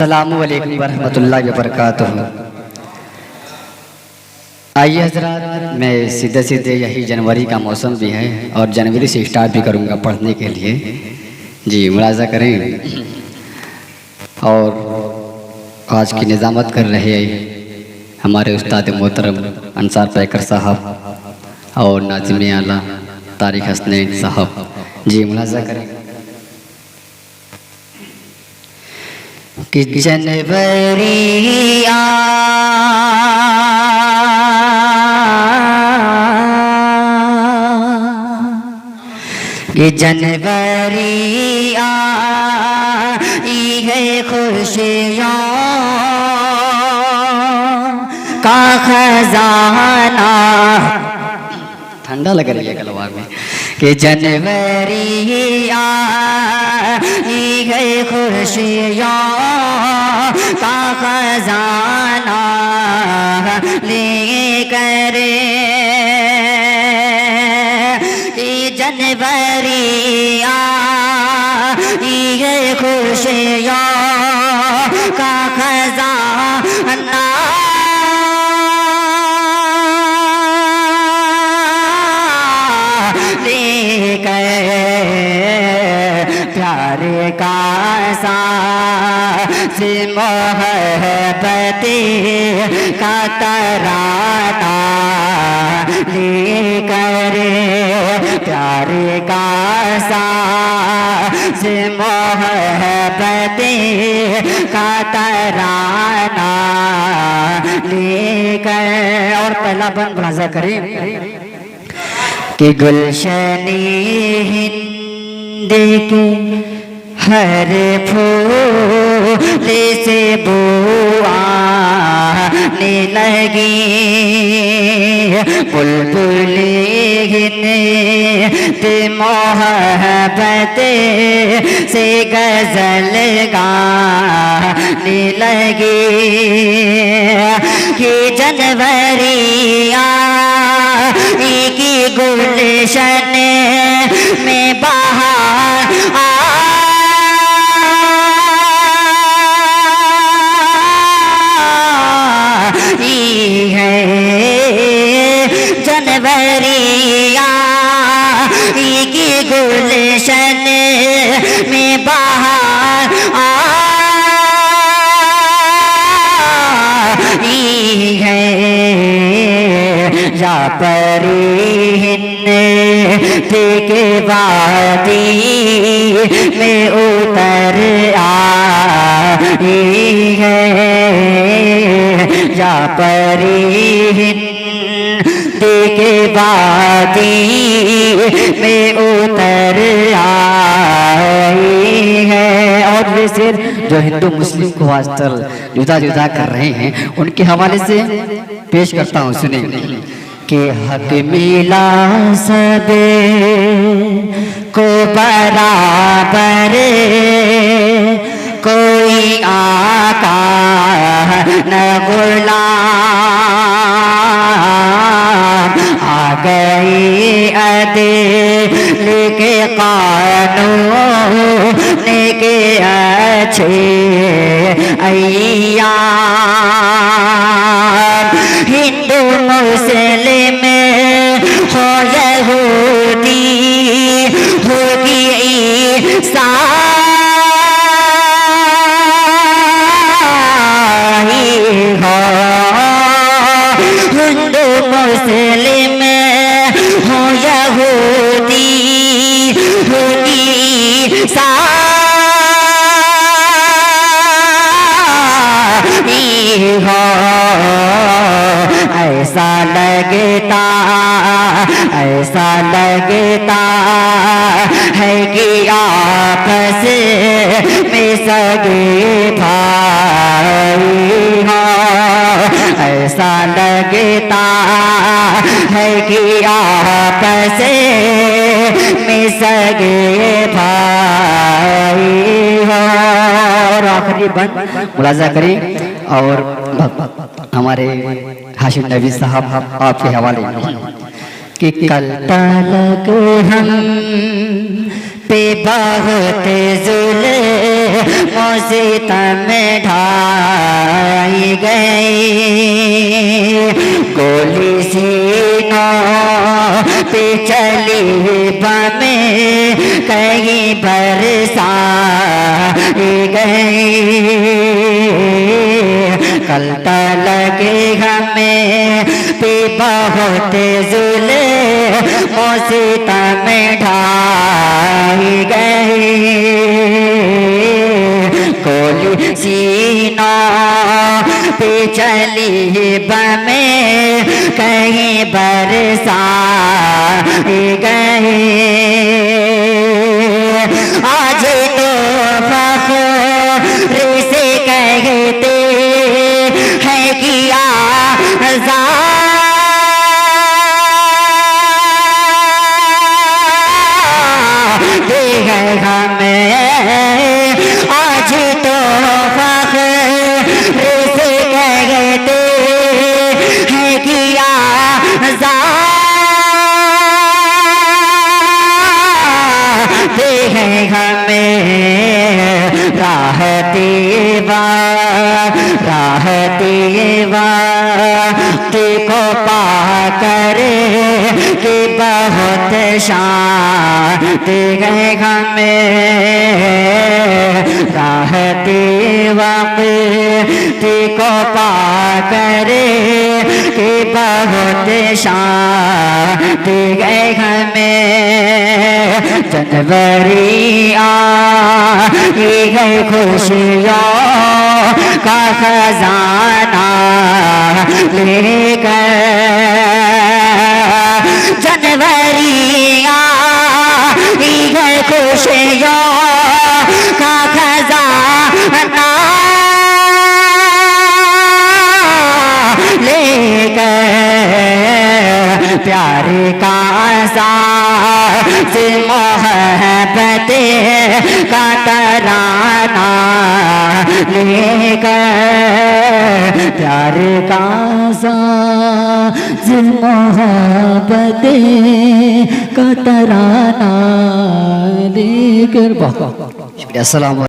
अस्सलामुअलैकुम वरहमतुल्लाहि वबरकातुहू। आइए हज़रात, मैं सीधे यही जनवरी का मौसम भी है और जनवरी से स्टार्ट भी करूँगा पढ़ने के लिए। जी मुलाज़ा करें। और आज की निज़ामत कर रहे हमारे उस्ताद मोहतरम अंसार पैकर साहब और नाज़िम आला तारिक हसनैन साहब। जी मुलाज़ा करें कि जनवरी कि जनवरी आई है खुशियों का खजाना। ठंडा लग रही है गलवा में। कि जनवरी आई है खुशियों का खजाना लेकर। जनवरी आई है खुशियों का खजाना लेकर। प्यारे का साथ मोहब्बत का तराना लेकर। प्यारे का साथ मोहब्बत का तराना लेकर। और पहला बंद मुलाज़ा करें कि गुलशनी हिंद के हर फूल से बू आने लगी। बुलबुल हिंद मोहब्बत से गजल गाने लगी। कि जनवरी आई की गुलशन में बहार आई है। जनवरी आई की गुलशन में बहार आई है। या परी हिंद के वादी में उतर आई है। या परी हिंद के वादी में उतर आई है। और वे सिर जो हिंदू मुस्लिम को आजकल जुदा जुदा कर रहे हैं उनके हवाले से पेश करता हूँ, सुने। कि हक मिला सब को बराबर, कोई आका न गुलाम। आ गई अदल के कानून के अच्छे अय्याम। हिंदू मुस्लिम हो यहूदी होगी ईसाई हो। हिंदू मुस्लिम हो यहूदी होगी ईसाई हो। ऐसा लगता है कि आपस में सगे भाई हो। ऐसा लगता है कि आपस में सगे भाई हो। और आखिरी बंद मुलाज़ा करें और हमारे हाशिम नबी साहब आपके हवाले। कि कल तलक हम पे बहुत जुल्म मोसितम ढाई गई, गोली सीनों पे चली बमें कहीं बरसाई गई, कल लगे हमें पे बहुत जुल्म मोसितम ढाई गई, गोली सीनों पे चली बमें कहीं बरसाई गई। आज तो फख्र से कहते हैं कि आज़ाद है हमें, आज तो फख्र से कहते हैं कि आज़ाद है हमें, राह को पा कर कि बहुत शांति है हमें, राह को पा कर कि बहुत शांति है हमें, जनवरी आई है खुशियों का खजाना लेकर, जनवरी आई है खुशियों का खजाना लेकर, प्यार का साथ मोहब्बत का तराना लेकर, प्यार का साथ मोहब्बत का तराना लेकर। बहुत शुक्रिया। अस्सलाम।